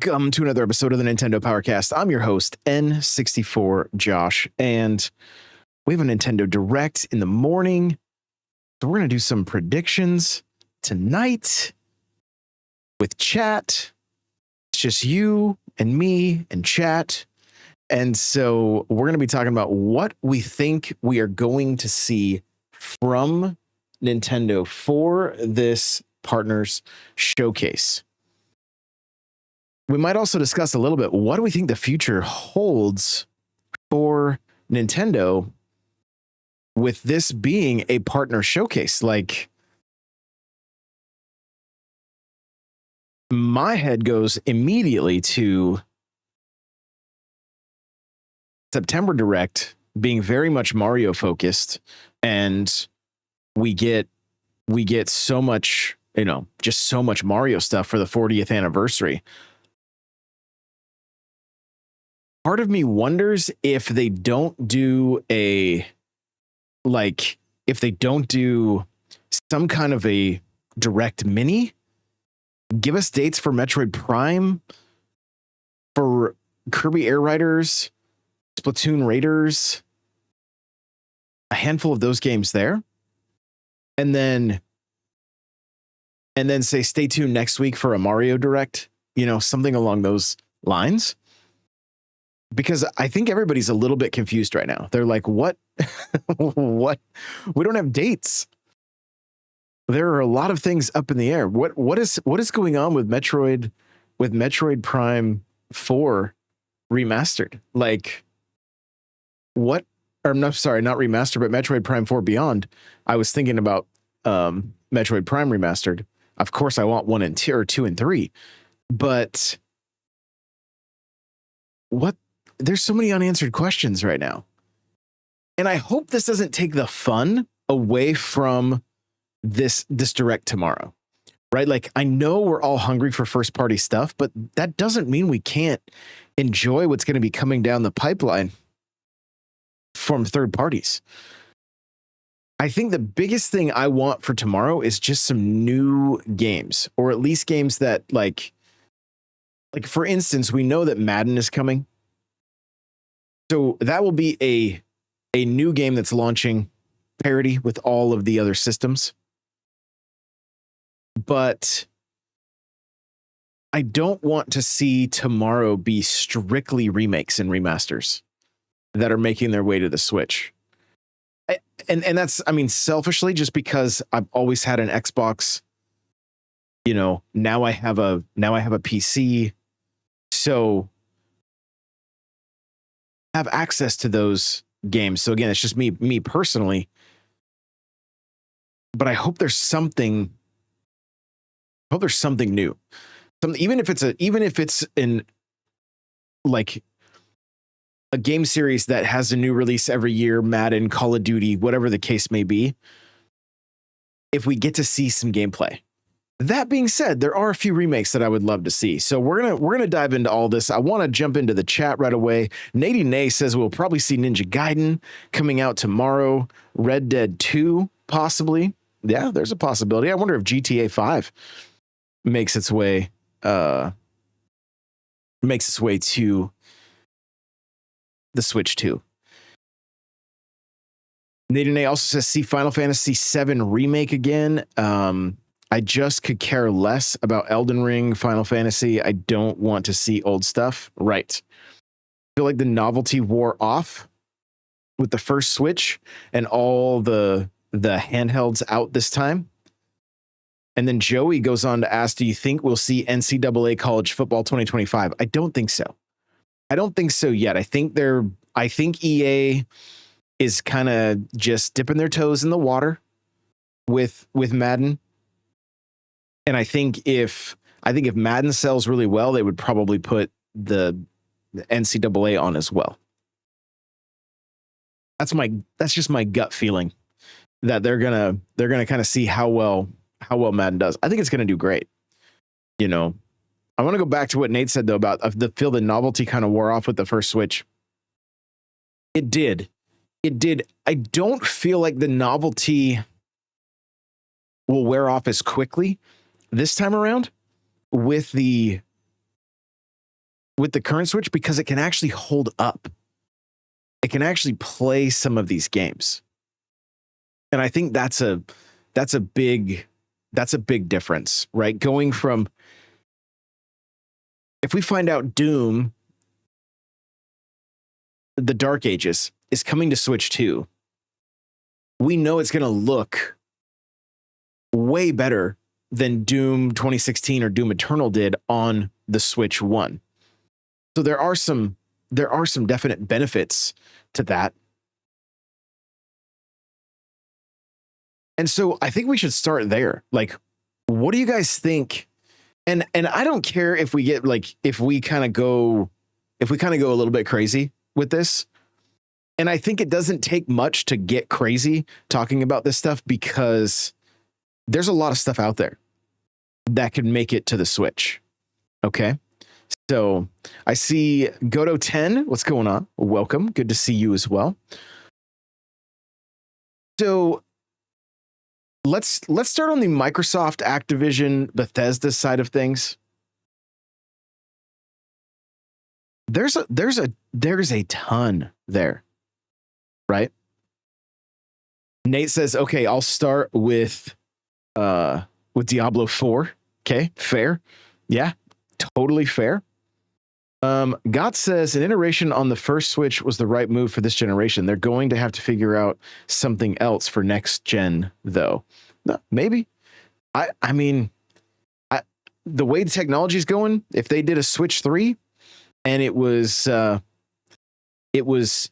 Welcome to another episode of the Nintendo Powercast. I'm your host, N64 Josh, and we have a Nintendo Direct in the morning. So we're going to do some predictions tonight with chat. It's just you and me and chat. And so we're going to be talking about what we think we are going to see from Nintendo for this Partners Showcase. We might also discuss a little bit, what do we think the future holds for Nintendo with this being a partner showcase? Like, my head goes immediately to September Direct being very much Mario focused, and we get so much, just so much Mario stuff for the 40th anniversary. Part of me wonders if they don't do some kind of a direct mini, give us dates for Metroid Prime, for Kirby Air Riders, Splatoon Raiders, a handful of those games there. And then say, stay tuned next week for a Mario Direct, something along those lines. Because I think everybody's a little bit confused right now. They're like, what? What? We don't have dates. There are a lot of things up in the air. What is going on with Metroid Prime 4 remastered? Like, what? Or I'm not sorry, not remastered, but Metroid Prime 4 Beyond. I was thinking about Metroid Prime remastered. Of course, I want 1 and 2 or 2 and 3. But what? There's so many unanswered questions right now. And I hope this doesn't take the fun away from this Direct tomorrow, right? Like, I know we're all hungry for first party stuff, but that doesn't mean we can't enjoy what's going to be coming down the pipeline from third parties. I think the biggest thing I want for tomorrow is just some new games, or at least games that like for instance, we know that Madden is coming. So that will be a new game that's launching parity with all of the other systems. But I don't want to see tomorrow be strictly remakes and remasters that are making their way to the Switch. And that's, selfishly, just because I've always had an Xbox, now I have a PC. So have access to those games. So again, it's just me personally, but I hope there's something new. Even if it's in like a game series that has a new release every year, Madden, Call of Duty, whatever the case may be, if we get to see some gameplay. That being said, there are a few remakes that I would love to see. So we're gonna dive into all this. I want to jump into the chat right away. Nady Nay says we'll probably see Ninja Gaiden coming out tomorrow. Red Dead 2, possibly. Yeah, there's a possibility. I wonder if GTA 5 makes its way to the Switch 2. Nady Nay also says see Final Fantasy VII Remake again. I just could care less about Elden Ring, Final Fantasy. I don't want to see old stuff. Right. I feel like the novelty wore off with the first Switch and all the handhelds out this time. And then Joey goes on to ask, do you think we'll see NCAA College Football 2025? I don't think so. I don't think so yet. I think EA is kind of just dipping their toes in the water with Madden. And I think if Madden sells really well, they would probably put the NCAA on as well. That's just my gut feeling, that they're gonna kind of see how well Madden does. I think it's gonna do great. I want to go back to what Nate said though about the novelty kind of wore off with the first Switch. It did. I don't feel like the novelty will wear off as quickly this time around with the with the current Switch because it can actually hold up. It can actually play some of these games. And I think that's a big difference, right? Going from, if we find out Doom, the Dark Ages, is coming to Switch 2, we know it's going to look way better than Doom 2016 or Doom Eternal did on the Switch 1. So there are some definite benefits to that. And so I think we should start there. Like, what do you guys think? And I don't care if we get like, if we kind of go a little bit crazy with this. And I think it doesn't take much to get crazy talking about this stuff, because there's a lot of stuff out there that could make it to the Switch. Okay. So I see Goto 10. What's going on? Welcome. Good to see you as well. So let's start on the Microsoft, Activision, Bethesda side of things. There's a ton there, right? Nate says, okay, I'll start with Diablo 4. Okay, fair. Yeah, totally fair. God says an iteration on the first Switch was the right move for this generation. They're going to have to figure out something else for next gen, though. No, maybe. I mean, the way the technology is going, if they did a Switch 3 and it was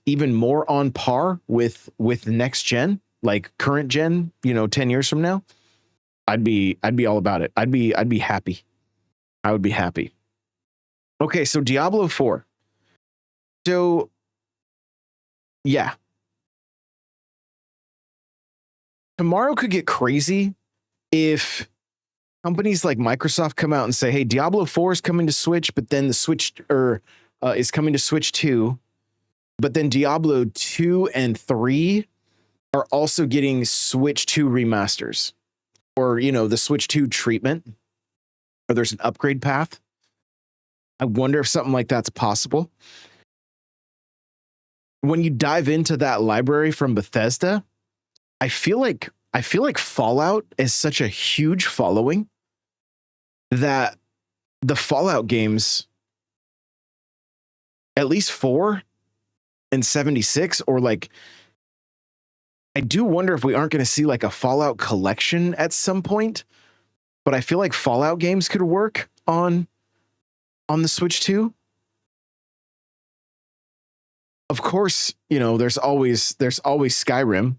even more on par with next gen, like current gen, 10 years from now, I'd be all about it. I'd be happy. I would be happy. Okay, so Diablo 4. So, yeah. Tomorrow could get crazy if companies like Microsoft come out and say, hey, Diablo 4 is coming to Switch, but then the Switch is coming to Switch 2. But then Diablo 2 and 3 are also getting Switch 2 remasters, or, the Switch 2 treatment, or there's an upgrade path. I wonder if something like that's possible. When you dive into that library from Bethesda, I feel like Fallout is such a huge following that the Fallout games, at least 4 and 76, or like, I do wonder if we aren't going to see like a Fallout collection at some point, but I feel like Fallout games could work on the Switch 2. Of course, there's always Skyrim,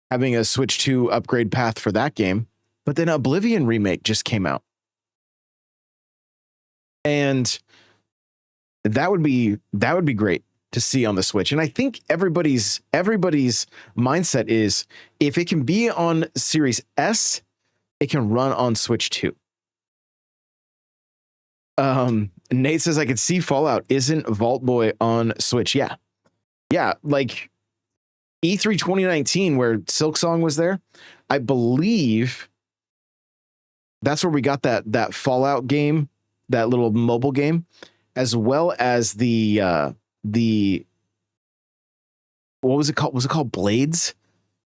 having a Switch 2 upgrade path for that game, but then Oblivion remake just came out. And that would be great to see on the Switch. And I think everybody's mindset is, if it can be on Series S, it can run on Switch 2. Nate says, I could see Fallout isn't Vault Boy on Switch. Yeah, like E3 2019, where Silksong was there, I believe that's where we got that Fallout game, that little mobile game, as well as the what was it called? Was it called Blades?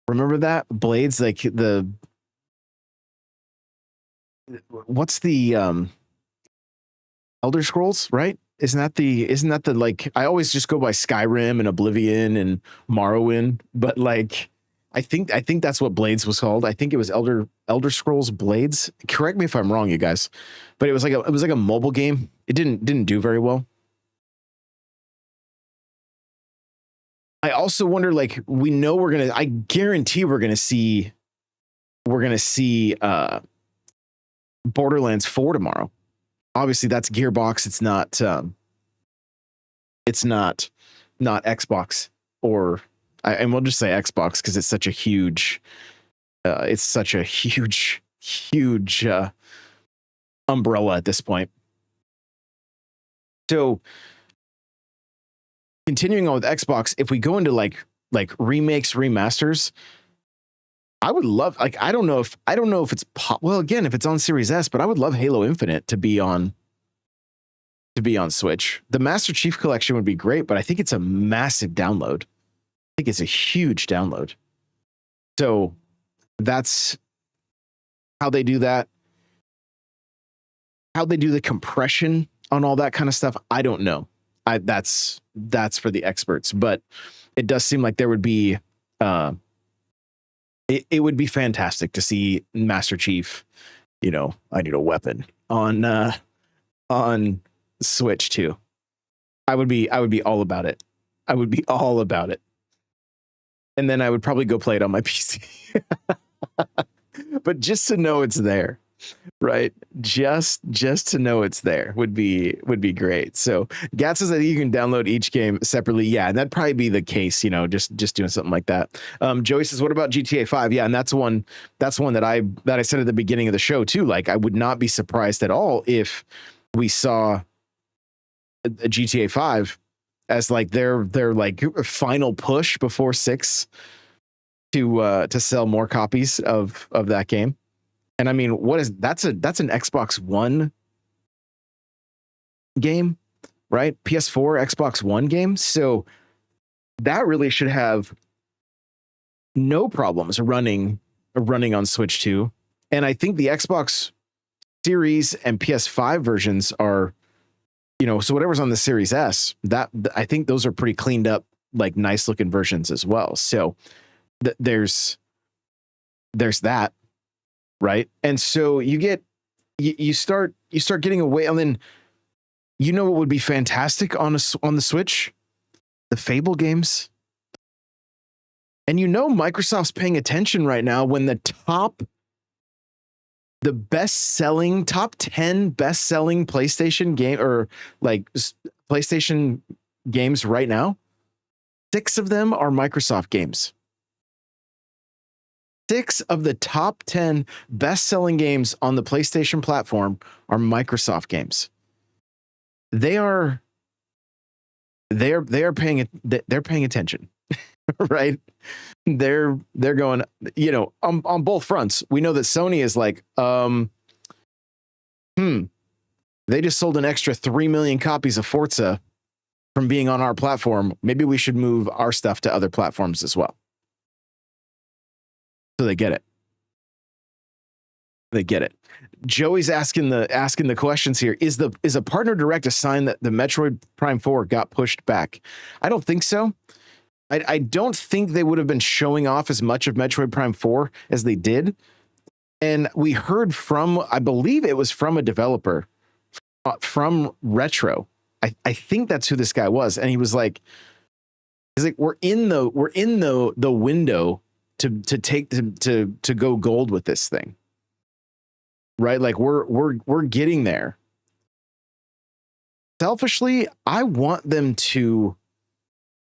Remember that? Blades, like what's the Elder Scrolls, right? Isn't that the like, I always just go by Skyrim and Oblivion and Morrowind, but like I think that's what Blades was called. I think it was Elder Scrolls Blades. Correct me if I'm wrong, you guys. But it was like a mobile game. It didn't do very well. I also wonder, like, I guarantee we're gonna see Borderlands 4 tomorrow. Obviously that's Gearbox. It's not Xbox, and we'll just say Xbox because it's such a huge umbrella at this point. So continuing on with Xbox, if we go into like remakes, remasters, I would love, like, I don't know if it's well, again, if it's on Series S, but I would love Halo Infinite to be on to be on Switch. The Master Chief Collection would be great, but I think it's a massive download. I think it's a huge download. So that's how they do that. How they do the compression on all that kind of stuff, I don't know. That's for the experts, but it does seem like there would be it would be fantastic to see Master Chief, I need a weapon on Switch too. I would be all about it. I would be all about it. And then I would probably go play it on my PC. But just to know it's there, right? Just to know it's there would be great. So Gat says that you can download each game separately. Yeah, and that'd probably be the case, just doing something like that. Joey says, what about GTA 5? Yeah, and that's one that I said at the beginning of the show too. Like, I would not be surprised at all if we saw a GTA 5 as like their like final push before 6 to sell more copies of that game. And I mean, that's an Xbox One game, right? PS4, Xbox One game. So that really should have no problems running on Switch 2. And I think the Xbox Series and PS5 versions are, so whatever's on the Series S, that I think those are pretty cleaned up, like nice looking versions as well. So there's that. Right. And so you start getting away. And then, what would be fantastic on the Switch? The Fable games. And Microsoft's paying attention right now when the top 10 best-selling PlayStation game, or like PlayStation games right now, 6 of them are Microsoft games. 6 of the top 10 best-selling games on the PlayStation platform are Microsoft games. They're paying attention, right? They're going, on both fronts. We know that Sony is like, they just sold an extra 3 million copies of Forza from being on our platform. Maybe we should move our stuff to other platforms as well. So they get it. Joey's asking the questions here. Is a partner direct a sign that the Metroid Prime 4 got pushed back? I don't think so. I don't think they would have been showing off as much of Metroid Prime 4 as they did. And we heard from, I believe it was from a developer, from Retro. I think that's who this guy was. And he's like, we're in the window to go gold with this thing, right? Like we're getting there. Selfishly, I want them to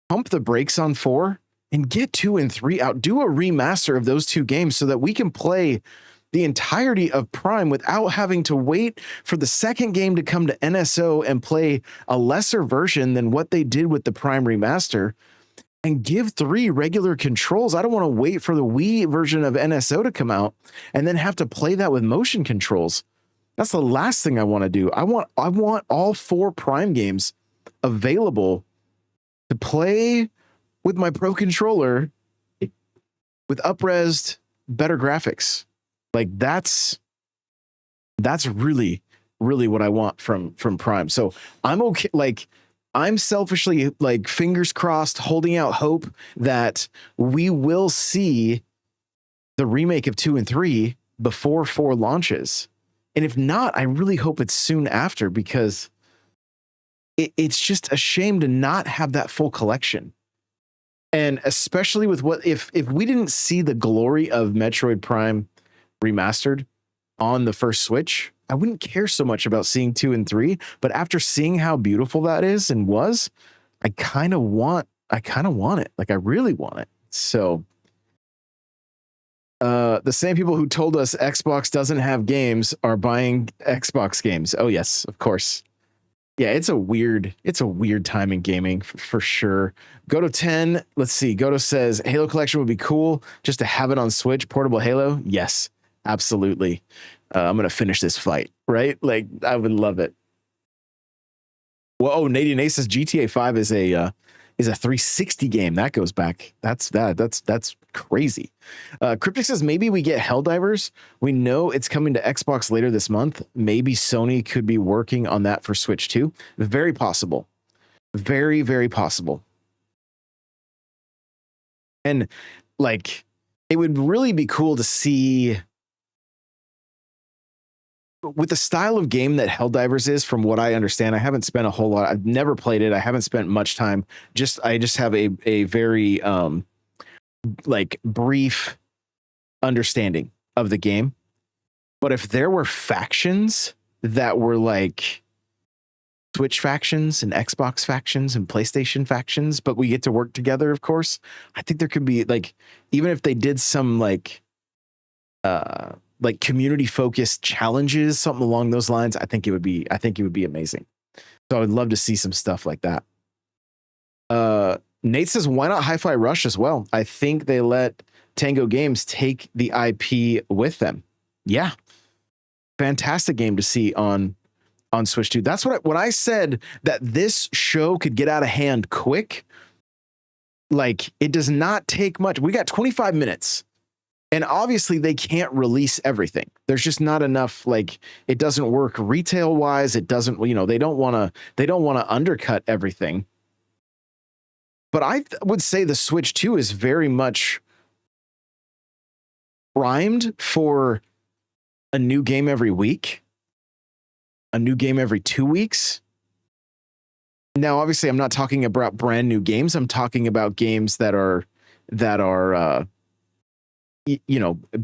pump the brakes on 4 and get 2 and 3 out. Do a remaster of those 2 games so that we can play the entirety of Prime without having to wait for the second game to come to NSO and play a lesser version than what they did with the Prime remaster. And give 3 regular controls. I don't want to wait for the Wii version of NSO to come out and then have to play that with motion controls. That's the last thing I want to do. I want all 4 Prime games available to play with my Pro controller with up-resed, better graphics. Like that's really, really what I want from Prime. So I'm okay. Like, I'm selfishly, like, fingers crossed, holding out hope that we will see the remake of 2 and 3 before 4 launches. And if not, I really hope it's soon after, because it's just a shame to not have that full collection. And especially with if we didn't see the glory of Metroid Prime remastered on the first Switch, I wouldn't care so much about seeing 2 and 3, but after seeing how beautiful that is and was, I kind of want it. Like, I really want it. So the same people who told us Xbox doesn't have games are buying Xbox games. Oh yes, of course. Yeah, it's a weird time in gaming for sure. Goto 10, let's see. Goto says Halo Collection would be cool just to have it on Switch, portable Halo. Yes, absolutely. I'm going to finish this fight, right? Like, I would love it. Whoa, Nadian Ace says GTA 5 is a 360 game. That goes back. That's crazy. Cryptic says maybe we get Helldivers. We know it's coming to Xbox later this month. Maybe Sony could be working on that for Switch too. Very possible. Very, very possible. And like, it would really be cool to see with the style of game that Helldivers is, from what I understand. I haven't spent a whole lot. I've never played it. I haven't spent much time. I just have a very like brief understanding of the game. But if there were factions that were like Switch factions and Xbox factions and PlayStation factions, but we get to work together, of course, I think there could be like, even if they did some like community focused challenges, something along those lines, I think it would be amazing. So I would love to see some stuff like that. Nate says, why not Hi-Fi Rush as well? I think they let Tango Games take the IP with them. Yeah. Fantastic game to see on Switch 2. That's what when I said that this show could get out of hand quick, like, it does not take much. We got 25 minutes. And obviously they can't release everything. There's just not enough, like, it doesn't work retail wise. It doesn't, they don't want to undercut everything. But I would say the Switch 2 is very much primed for a new game every week, a new game every 2 weeks. Now, obviously, I'm not talking about brand new games. I'm talking about games that are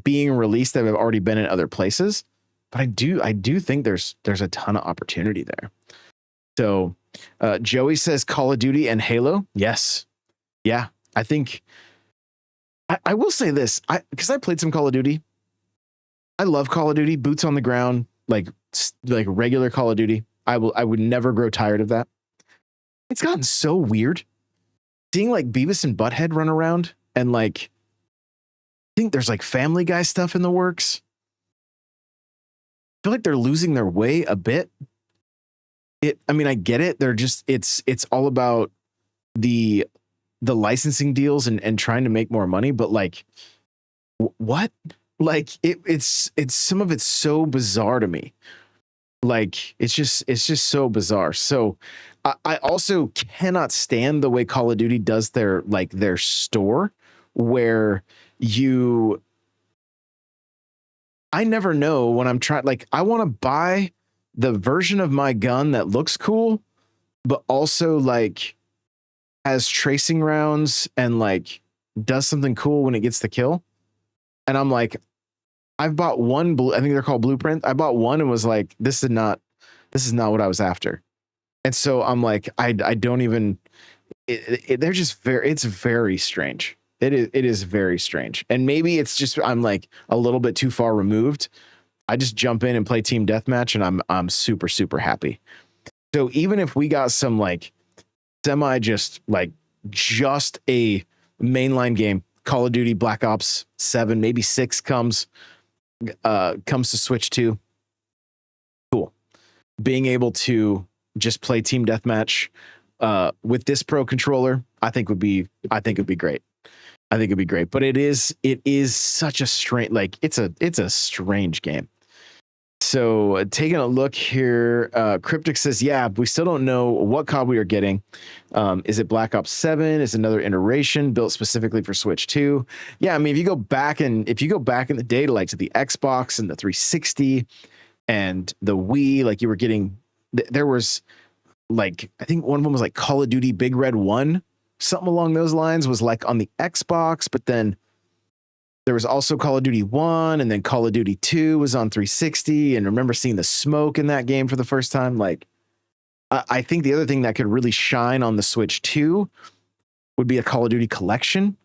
being released that have already been in other places. But I do think there's a ton of opportunity there. So Joey says Call of Duty and Halo. Yes. Yeah. I think I will say this, because I played some Call of Duty. I love Call of Duty, boots on the ground, like regular Call of Duty. I would never grow tired of that. It's gotten so weird seeing like Beavis and Butthead run around, and like, I think there's like Family Guy stuff in the works. I feel like they're losing their way a bit. I get it. They're just, it's all about the licensing deals and trying to make more money, but like, what? Like it's some of it's so bizarre to me. Like it's just so bizarre. So I also cannot stand the way Call of Duty does their store, where I never know when I'm trying, like, I want to buy the version of my gun that looks cool, but also like has tracing rounds and like does something cool when it gets the kill. And I'm like, I've bought one I think they're called Blueprint. I bought one and was like, this is not what I was after. And so I'm like, I don't even, they're just it's very strange. It is very strange. And maybe it's just, I'm like a little bit too far removed. I just jump in and play team deathmatch and I'm super, super happy. So even if we got some like just a mainline game, Call of Duty Black Ops 7, maybe 6 comes to Switch 2. Cool. Being able to just play team deathmatch with this Pro controller, I think would be great. I think it'd be great. But it is such a strange, like, it's a strange game. So taking a look here, Cryptic says, yeah, we still don't know what COD we are getting. Is it Black Ops 7? Is another iteration built specifically for Switch 2? Yeah, I mean, if you go back in the day to the Xbox and the 360 and the Wii, like, you were getting, there was like, I think one of them was like Call of Duty Big Red 1, something along those lines, was like on the Xbox, but then there was also Call of Duty 1, and then Call of Duty 2 was on 360. And I remember seeing the smoke in that game for the first time. Like, I think the other thing that could really shine on the Switch 2 would be a Call of Duty collection.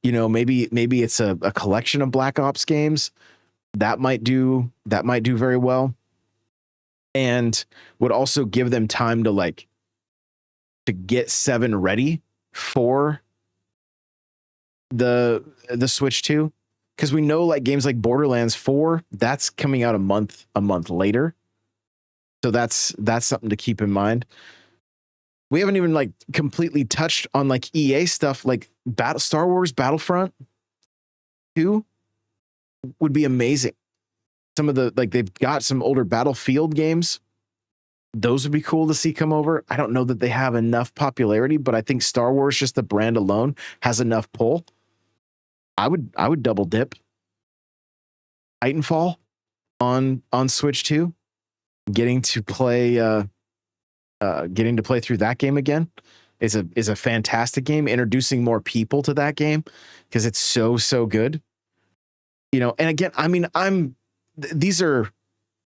Maybe it's a collection of Black Ops games that might do very well, and would also give them time to get 7 ready for the Switch 2. Because we know, like, games like Borderlands 4, that's coming out a month later. So that's something to keep in mind. We haven't even like completely touched on like EA stuff, like Star Wars Battlefront 2 would be amazing. Some of the, like, they've got some older Battlefield games. Those would be cool to see come over. I don't know that they have enough popularity, but I think Star Wars, just the brand alone, has enough pull. I would double dip. Titanfall on Switch 2, getting to play through that game again is a fantastic game. Introducing more people to that game because it's so good. You know, and again, I mean, these are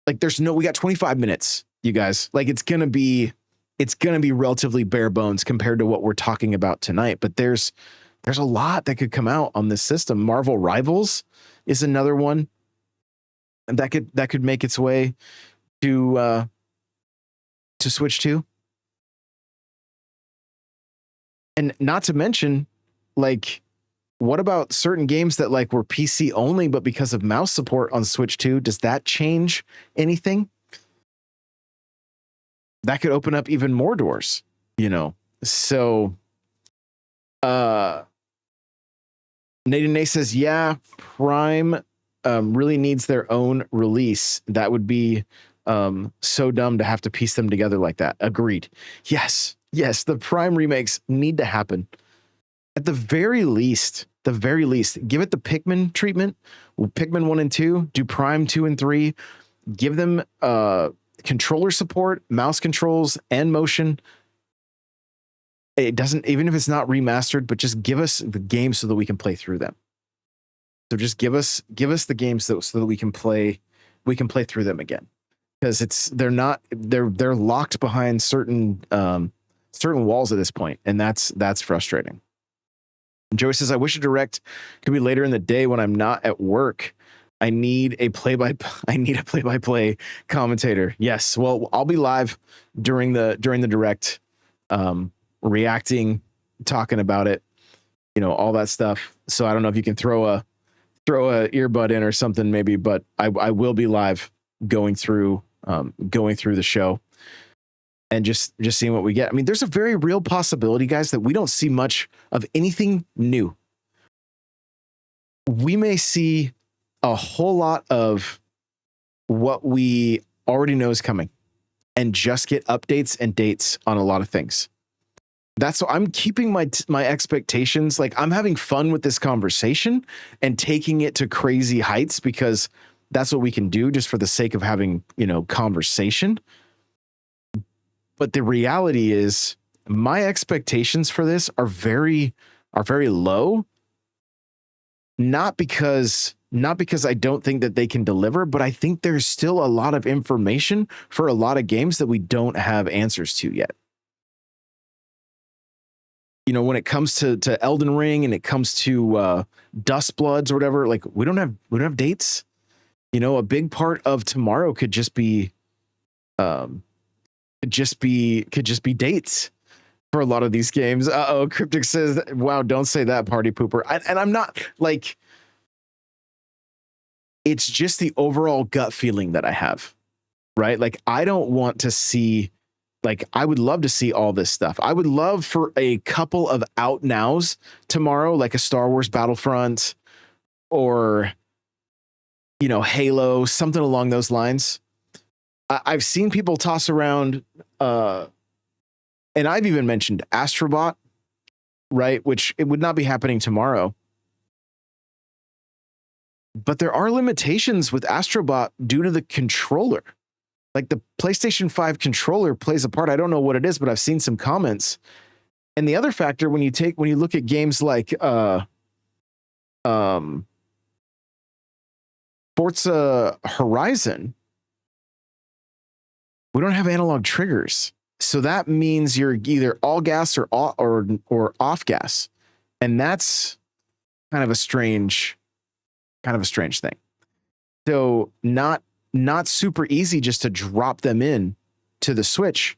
like, we got 25 minutes, you guys. Like, it's gonna be relatively bare bones compared to what we're talking about tonight. But there's a lot that could come out on this system. Marvel Rivals is another one that could make its way to Switch 2. And not to mention, like, what about certain games that like were PC only, but because of mouse support on Switch 2, does that change anything? That could open up even more doors, you know? So, Nate says, yeah, Prime really needs their own release. That would be so dumb to have to piece them together like that. Agreed. Yes, the Prime remakes need to happen. At the very least, give it the Pikmin treatment. Pikmin 1 and 2, do Prime 2 and 3, give them controller support, mouse controls, and motion. It doesn't, even if it's not remastered, but just give us the games so that we can play through them. So just give us the games so that we can play through them again. Because they're locked behind certain walls at this point, and that's frustrating. Joey says, I wish a direct could be later in the day when I'm not at work. I need a play-by-play commentator. Yes. Well, I'll be live during the direct, reacting, talking about it, you know, all that stuff. So I don't know if you can throw a earbud in or something maybe, but I will be live going through the show and just seeing what we get. I mean, there's a very real possibility, guys, that we don't see much of anything new. We may see a whole lot of what we already know is coming and just get updates and dates on a lot of things. That's what I'm keeping my expectations. Like, I'm having fun with this conversation and taking it to crazy heights because that's what we can do just for the sake of having, you know, conversation. But the reality is my expectations for this are very low. Not because I don't think that they can deliver, but I think there's still a lot of information for a lot of games that we don't have answers to yet. You know, when it comes to Elden Ring and it comes to Dustbloods or whatever, like we don't have dates. You know, a big part of tomorrow could just be dates for a lot of these games. Cryptic says, wow, don't say that, party pooper. And I'm not, like, it's just the overall gut feeling that I have, right? Like, I don't want to see, like, I would love to see all this stuff. I would love for a couple of out nows tomorrow, like a Star Wars Battlefront or, you know, Halo, something along those lines. I've seen people toss around, and I've even mentioned Astrobot, right? Which it would not be happening tomorrow. But there are limitations with Astrobot due to the controller. Like, the PlayStation 5 controller plays a part. I don't know what it is, but I've seen some comments. And the other factor, when you look at games like Forza Horizon, we don't have analog triggers. So that means you're either all gas or off gas. And that's kind of a strange thing. So not super easy just to drop them in to the Switch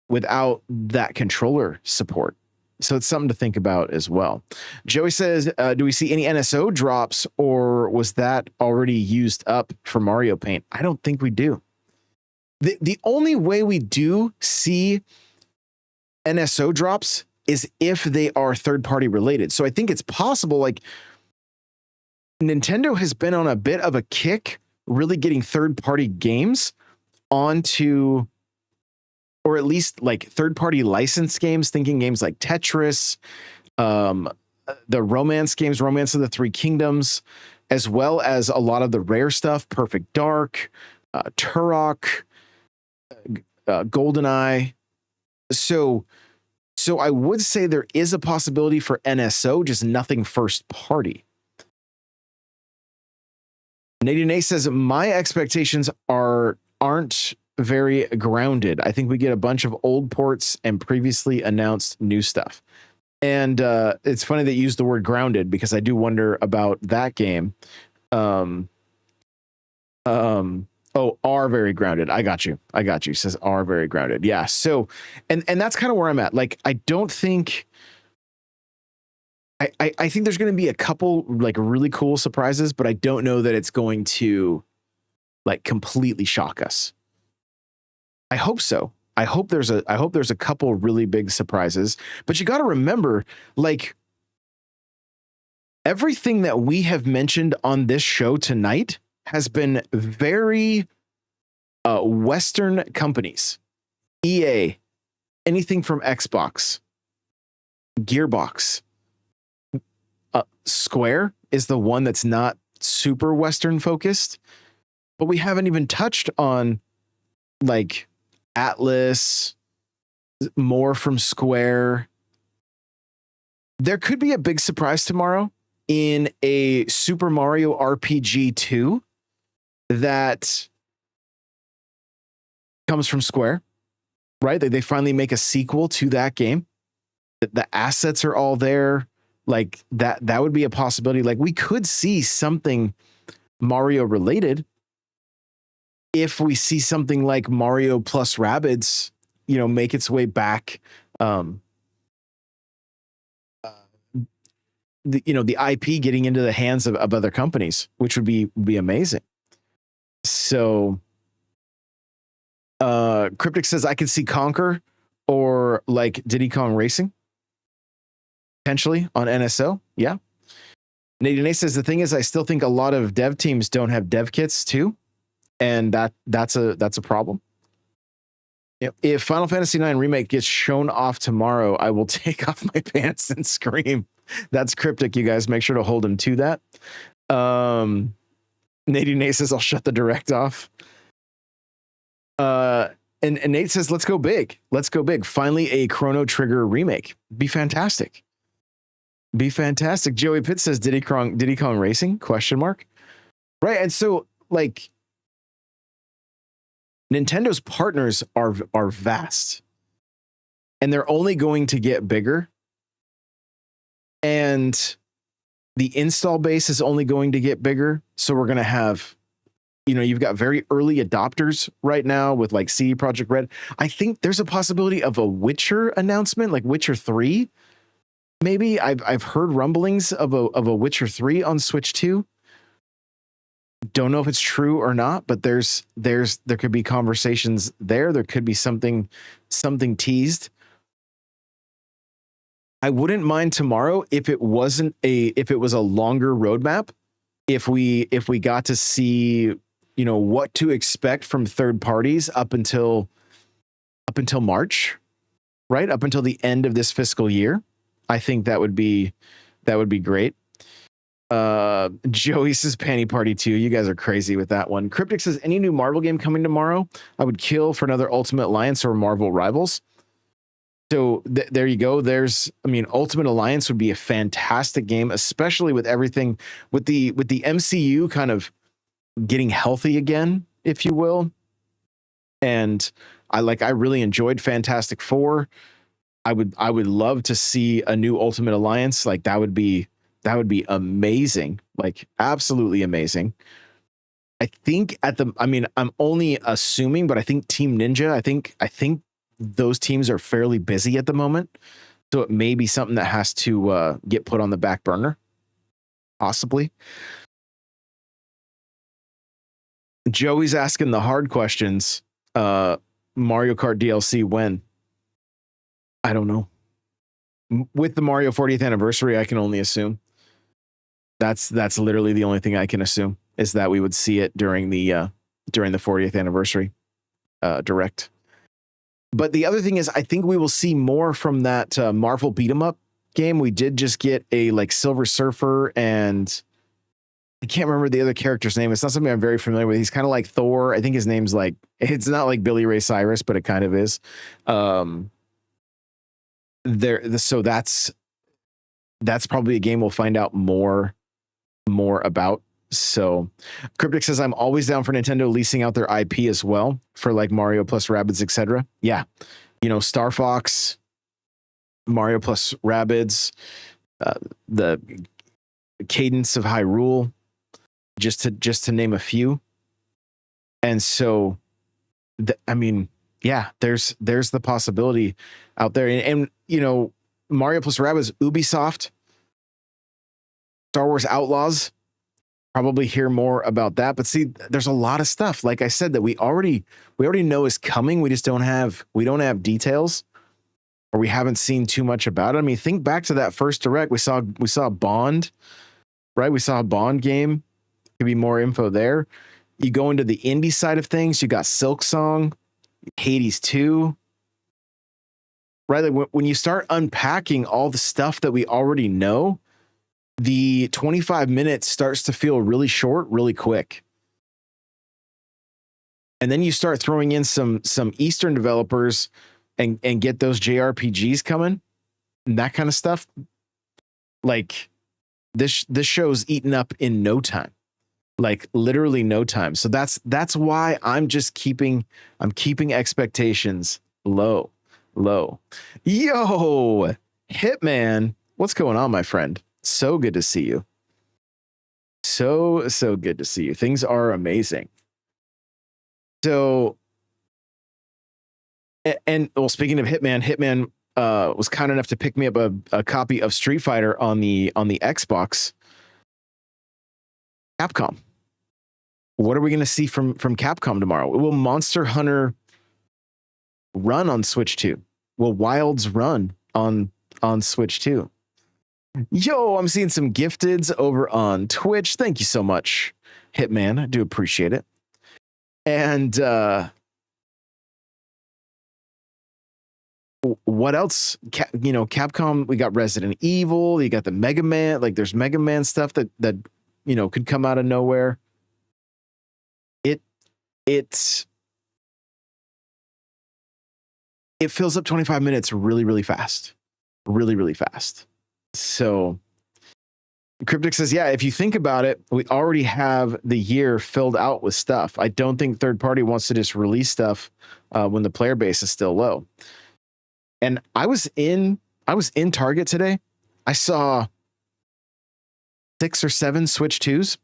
without that controller support. So it's something to think about as well. Joey says, do we see any NSO drops, or was that already used up for Mario Paint? I don't think we do. The only way we do see NSO drops is if they are third-party related. So I think it's possible, like, Nintendo has been on a bit of a kick, really getting third-party games onto, or at least like third-party licensed games, thinking games like Tetris, the romance games, Romance of the Three Kingdoms, as well as a lot of the rare stuff, Perfect Dark, Turok, GoldenEye. So I would say there is a possibility for NSO, just nothing first party. Nadine A says, my expectations aren't very grounded. I think we get a bunch of old ports and previously announced new stuff. And it's funny that you use the word grounded, because I do wonder about that game. Oh, are very grounded. I got you. Says are very grounded. Yeah. So, and that's kind of where I'm at. Like, I don't think, I think there's going to be a couple like really cool surprises, but I don't know that it's going to like completely shock us. I hope so. I hope there's a couple really big surprises, but you got to remember, like, everything that we have mentioned on this show tonight has been very Western companies. EA, anything from Xbox, Gearbox. Square is the one that's not super Western focused, but we haven't even touched on like Atlas, more from Square. There could be a big surprise tomorrow in a Super Mario RPG 2 that comes from Square, right? They finally make a sequel to that game. The assets are all there. Like that would be a possibility. Like, we could see something Mario related if we see something like Mario plus Rabbids, make its way back. The IP getting into the hands of other companies, which would be amazing. So Cryptic says, I could see Conquer or like Diddy Kong Racing potentially on NSO. Yeah. Nadine A says, the thing is, I still think a lot of dev teams don't have dev kits too, and that's a problem. If Final Fantasy IX Remake gets shown off tomorrow, I will take off my pants and scream. That's Cryptic, you guys. Make sure to hold him to that. Nadine A says, I'll shut the direct off. And Nate says, let's go big. Let's go big. Finally, a Chrono Trigger remake. Be fantastic. Joey Pitt says, Diddy Kong Racing? ? Right. And so, like, Nintendo's partners are vast, and they're only going to get bigger. And the install base is only going to get bigger. So we're going to have, you've got very early adopters right now with like CD Projekt Red. I think there's a possibility of a Witcher announcement, like Witcher 3. Maybe I've heard rumblings of a Witcher 3 on Switch 2. Don't know if it's true or not, but there could be conversations there. There could be something teased. I wouldn't mind tomorrow if it was a longer roadmap. If we got to see, what to expect from third parties up until March, right? Up until the end of this fiscal year. I think that would be great. Joey says Panty Party 2. You guys are crazy with that one. Cryptic says, any new Marvel game coming tomorrow, I would kill for another Ultimate Alliance or Marvel Rivals. So there you go. Ultimate Alliance would be a fantastic game, especially with everything with the MCU kind of getting healthy again, if you will. And I really enjoyed Fantastic Four. I would love to see a new Ultimate Alliance. Like that would be amazing. Like absolutely amazing. I think I'm only assuming, but I think Team Ninja, I think those teams are fairly busy at the moment. So it may be something that has to get put on the back burner. Possibly. Joey's asking the hard questions. Mario Kart DLC when? I don't know. With the Mario 40th anniversary, I can only assume. That's literally the only thing I can assume is that we would see it during the 40th anniversary direct. But the other thing is, I think we will see more from that Marvel beat 'em up game. We did just get a like Silver Surfer, and I can't remember the other character's name. It's not something I'm very familiar with. He's kind of like Thor. I think his name's like, it's not like Billy Ray Cyrus, but it kind of is. So that's probably a game we'll find out more about. So Cryptic says, I'm always down for Nintendo leasing out their IP as well for like Mario plus Rabbids, etc. Yeah. Star Fox, Mario plus Rabbids, the Cadence of Hyrule, just to name a few. And so, there's the possibility out there. And Mario plus Rabbids, Ubisoft, Star Wars Outlaws, probably hear more about that. But see, there's a lot of stuff, like I said, that we already know is coming. We just don't have details, or we haven't seen too much about it. I mean, think back to that first direct. We saw Bond, right? We saw a Bond game. Could be more info there. You go into the indie side of things, you got Silksong, Hades 2. Right? Like when you start unpacking all the stuff that we already know, the 25 minutes starts to feel really short, really quick. And then you start throwing in some Eastern developers and get those JRPGs coming and that kind of stuff. Like this show's eaten up in no time. Like literally no time. So that's why I'm keeping expectations low. Yo, Hitman, what's going on, my friend? So good to see you. So good to see you. Things are amazing. So, and well, speaking of Hitman was kind enough to pick me up a copy of Street Fighter on the Xbox. Capcom. What are we going to see from Capcom tomorrow? Will Monster Hunter run on Switch 2? Will Wilds run on Switch 2? Yo, I'm seeing some gifteds over on Twitch. Thank you so much, Hitman. I do appreciate it. And what else? Capcom, we got Resident Evil, you got the Mega Man, like there's Mega Man stuff that could come out of nowhere. It fills up 25 minutes really, really fast. Really, really fast. So Cryptic says, yeah, if you think about it, we already have the year filled out with stuff. I don't think third party wants to just release stuff when the player base is still low. And I was in Target today. I saw 6 or 7 Switch 2s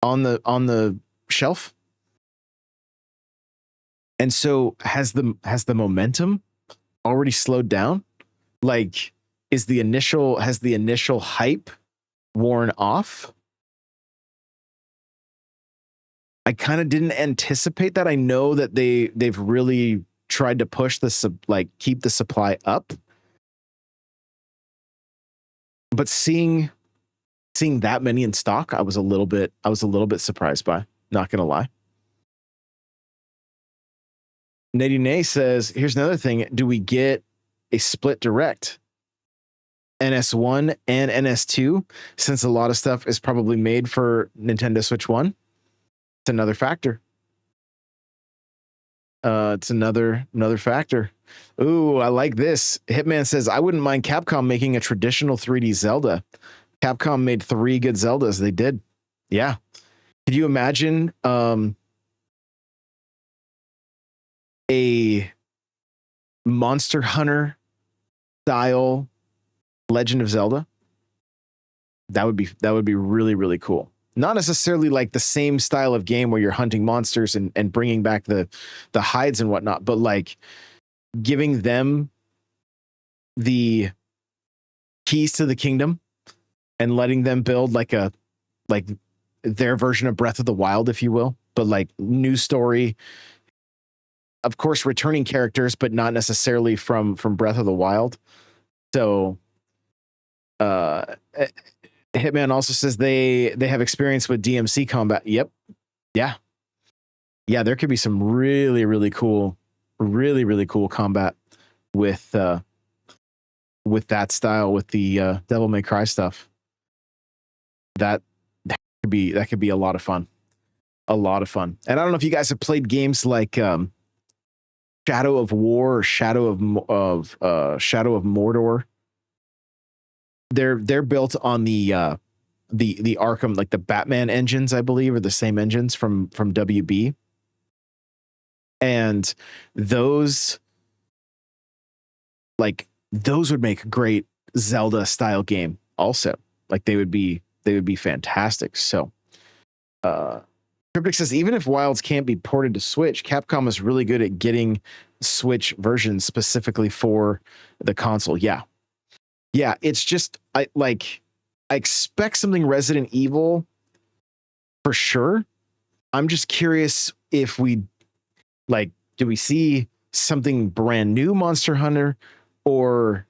on the shelf. And so has the momentum already slowed down? Like, has the initial hype worn off? I kind of didn't anticipate that. I know that they've really tried to push keep the supply up. But seeing that many in stock, I was a little bit surprised by, not gonna lie. Nadine says, here's another thing. Do we get a split direct? NS1 and NS2, since a lot of stuff is probably made for Nintendo Switch 1. It's another factor. It's another factor. Ooh, I like this. Hitman says, I wouldn't mind Capcom making a traditional 3D Zelda. Capcom made 3 good Zeldas. They did. Yeah. Could you imagine a Monster Hunter style Legend of Zelda? That would be really, really cool. Not necessarily like the same style of game where you're hunting monsters and bringing back the hides and whatnot, but like giving them the keys to the kingdom and letting them build like their version of Breath of the Wild, if you will, but like new story, of course, returning characters, but not necessarily from Breath of the Wild. So, uh, Hitman also says they have experience with DMC combat. Yep. Yeah. Yeah, there could be some really cool combat with that style, with the Devil May Cry stuff. That could be a lot of fun. A lot of fun. And I don't know if you guys have played games like Shadow of War or Shadow of Mordor. They're built on the Arkham, like the Batman engines, I believe, are the same engines from WB. And those would make a great Zelda style game also. Like they would be fantastic. So Cryptic says, even if Wilds can't be ported to Switch, Capcom is really good at getting Switch versions specifically for the console. Yeah. Yeah, it's just I expect something Resident Evil for sure. I'm just curious if do we see something brand new Monster Hunter, or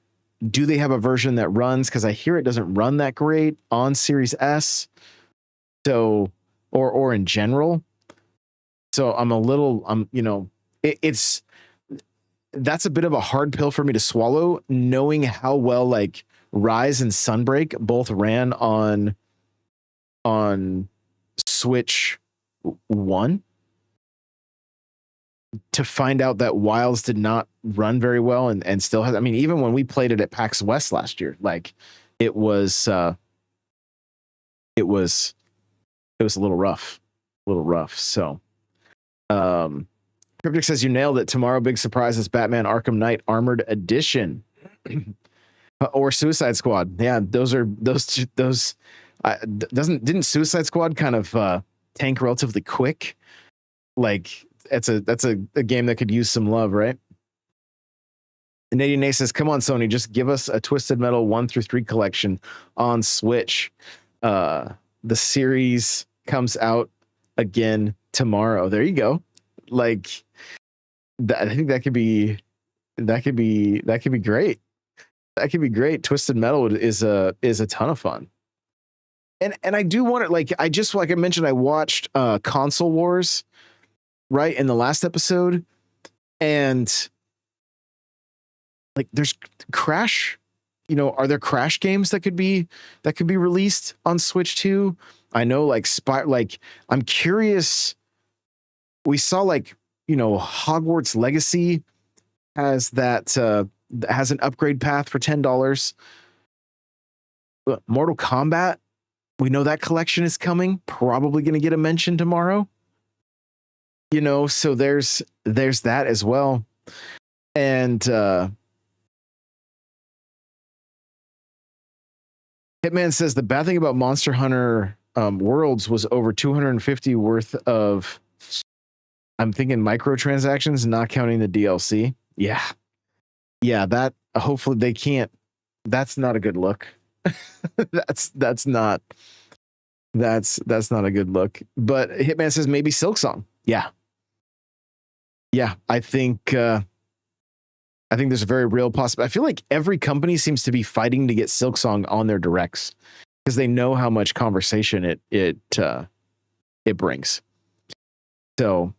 do they have a version that runs? Because I hear it doesn't run that great on Series S. So, or in general. So that's a bit of a hard pill for me to swallow, knowing how well like Rise and Sunbreak both ran on Switch 1. To find out that Wilds did not run very well and still has, I mean, even when we played it at PAX West last year, like it was a little rough. So, Cryptic says, you nailed it. Tomorrow, big surprise is Batman Arkham Knight Armored Edition. Or Suicide Squad. Yeah, didn't Suicide Squad kind of tank relatively quick? Like that's a game that could use some love, right? And Nadine Nay says, come on, Sony, just give us a Twisted Metal 1 through 3 collection on Switch. The series comes out again tomorrow. There you go. Like I think that could be great. That could be great. Twisted Metal is a ton of fun. And I do want it, like I mentioned, I watched Console Wars right in the last episode, and like there's Crash, are there Crash games that could be released on Switch too? I know I'm curious. We saw Hogwarts Legacy has that has an upgrade path for $10. Mortal Kombat, we know that collection is coming, probably going to get a mention tomorrow. So there's that as well. And Hitman says the bad thing about Monster Hunter Worlds was over 250 worth of, I'm thinking, microtransactions, not counting the DLC. Yeah, that hopefully they can't. That's not a good look. that's not a good look. But Hitman says maybe Silksong. Yeah. I think there's a very real possibility. I feel like every company seems to be fighting to get Silksong on their directs because they know how much conversation it brings. So,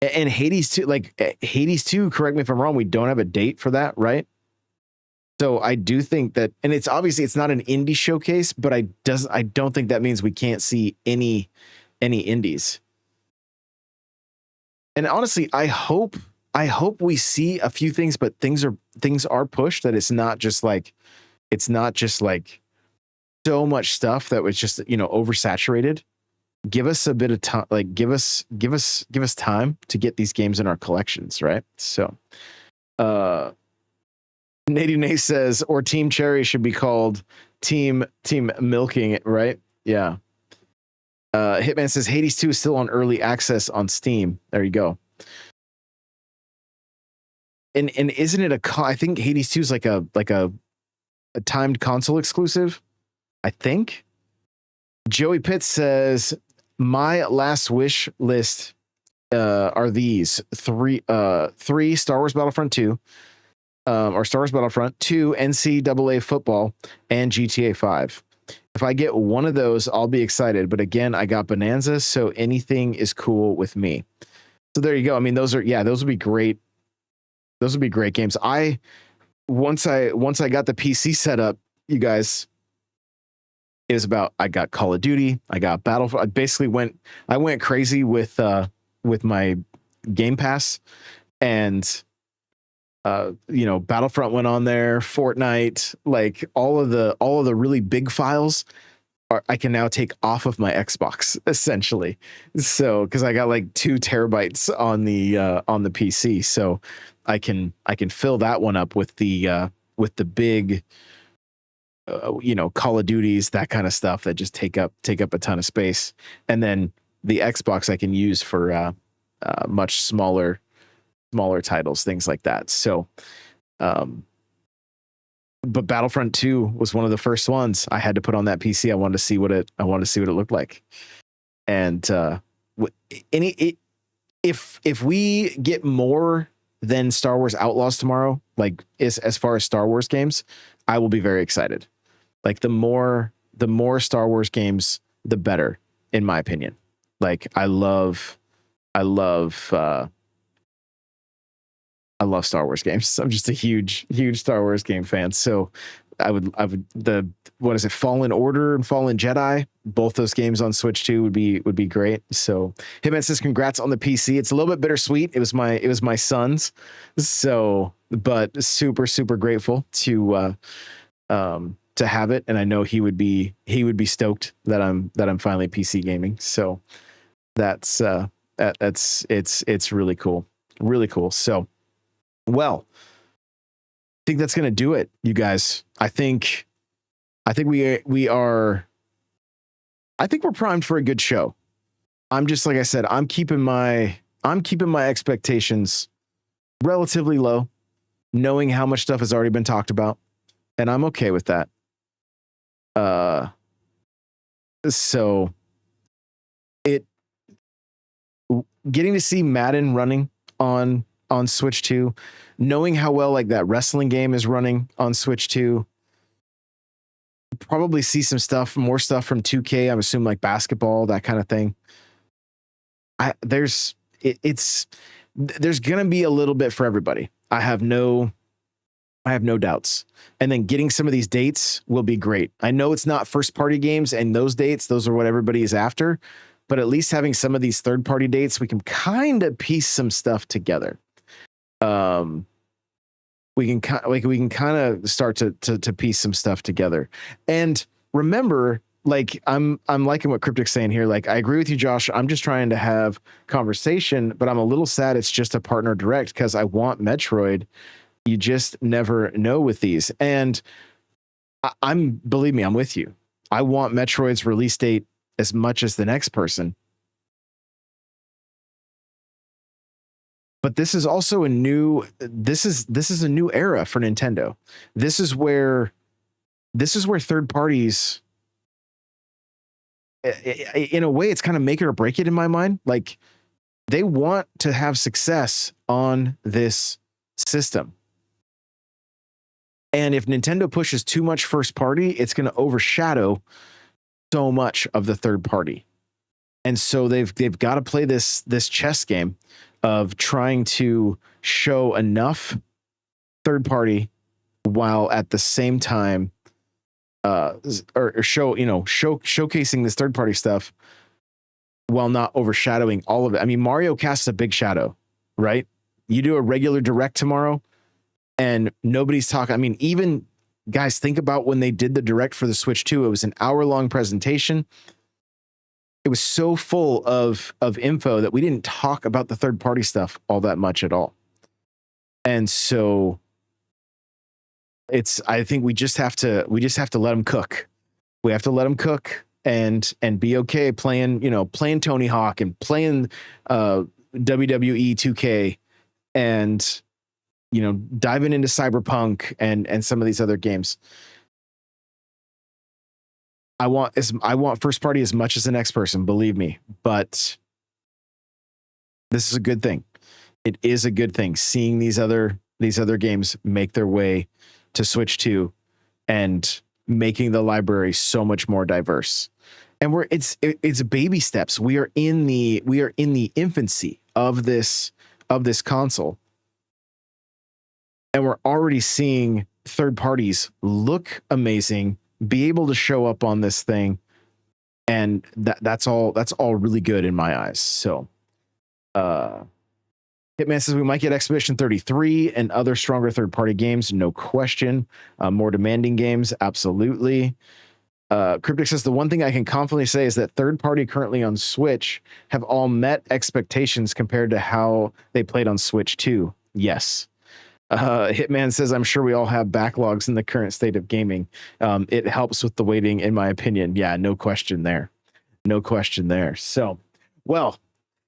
and Hades 2, correct me if I'm wrong, we don't have a date for that, right? So I do think that, and it's obviously it's not an indie showcase, but I don't think that means we can't see any indies. And honestly, I hope we see a few things, but things are pushed, that it's not just like so much stuff that was just oversaturated. Give us a bit of time, like give us time to get these games in our collections, right? So Nadine Nay says, or Team Cherry should be called Team Milking it, right? Yeah. Hitman says Hades 2 is still on early access on Steam. There you go. And isn't it I think Hades 2 is like a timed console exclusive, I think. Joey Pitts says my last wish list are these three Star Wars Battlefront 2, or Star Wars Battlefront 2, NCAA football, and GTA 5. If I get one of those, I'll be excited. But again, I got Bonanza, so anything is cool with me. So there you go. I mean, those would be great. Those would be great games. Once I got the PC set up, you guys, I got Call of Duty, I got Battlefield. I went crazy with my Game Pass, and Battlefront went on there, Fortnite, like all of the really big files I can now take off of my Xbox, essentially. So because I got like 2 terabytes on the PC, so I can fill that one up with the big Call of Duties, that kind of stuff that just take up a ton of space, and then the Xbox I can use for much smaller titles, things like that. So but Battlefront 2 was one of the first ones I had to put on that PC. I wanted to see what it looked like. And if we get more than Star Wars Outlaws tomorrow, like as far as Star Wars games, I will be very excited. Like the more Star Wars games, the better, in my opinion. Like I love Star Wars games. I'm just a huge Star Wars game fan. So I would Fallen Order and Fallen Jedi, both those games on Switch 2 would be great. So Hitman says congrats on the PC. It's a little bit bittersweet. It was my son's. So, but super grateful to have it, and I know he would be stoked that I'm finally PC gaming. So it's really cool. Really cool. So, well, I think that's going to do it, you guys. I think we're primed for a good show. I'm just, like I said, I'm keeping my expectations relatively low, knowing how much stuff has already been talked about, and I'm okay with that. So getting to see Madden running on Switch 2, knowing how well like that wrestling game is running on Switch 2, probably see more stuff from 2K. I'm assuming like basketball, that kind of thing. There's gonna be a little bit for everybody. I have no doubts. And then getting some of these dates will be great. I know it's not first party games, and those are what everybody is after, but at least having some of these third party dates, we can kind of piece some stuff together. We can kind of start to piece some stuff together. And remember, like I'm liking what Cryptic's saying here. Like I agree with you, Josh. I'm just trying to have conversation, but I'm a little sad it's just a partner direct because I want Metroid. You just never know with these. And believe me, I'm with you. I want Metroid's release date as much as the next person. But this is also a new era for Nintendo. This is where third parties, in a way, it's kind of make it or break it in my mind. Like they want to have success on this system. And if Nintendo pushes too much first party, it's going to overshadow so much of the third party. And so they've got to play this chess game of trying to show enough third party while at the same time showcasing this third party stuff while not overshadowing all of it. I mean, Mario casts a big shadow, right? You do a regular direct tomorrow and nobody's talking. I mean, even guys, think about when they did the direct for the Switch 2, it was an hour-long presentation. It was so full of info that we didn't talk about the third party stuff all that much at all. And so I think we just have to let them cook. We have to let them cook and be okay playing Tony Hawk and playing WWE 2K and diving into Cyberpunk and some of these other games. I want first party as much as the next person, believe me, but This is a good thing. It is a good thing seeing these other games make their way to Switch 2 and making the library so much more diverse. And it's baby steps. We are in the infancy of this console. And we're already seeing third parties look amazing, be able to show up on this thing, and that's all really good in my eyes. So Hitman says we might get Expedition 33 and other stronger third-party games, no question. More demanding games, absolutely. Cryptic says the one thing I can confidently say is that third-party currently on Switch have all met expectations compared to how they played on Switch 2. Yes. Hitman says, I'm sure we all have backlogs in the current state of gaming. It helps with the waiting, in my opinion. Yeah, no question there. No question there. So, well,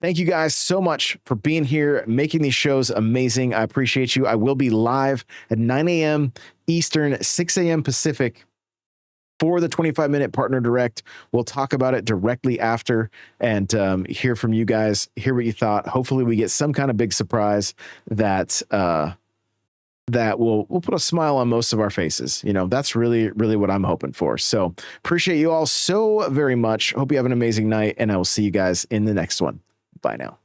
thank you guys so much for being here, making these shows amazing. I appreciate you. I will be live at 9 a.m. Eastern, 6 a.m. Pacific for the 25-minute Partner Direct. We'll talk about it directly after and hear from you guys, hear what you thought. Hopefully we get some kind of big surprise that will put a smile on most of our faces. You know, that's really, really what I'm hoping for. So appreciate you all so very much. Hope you have an amazing night, and I will see you guys in the next one. Bye now.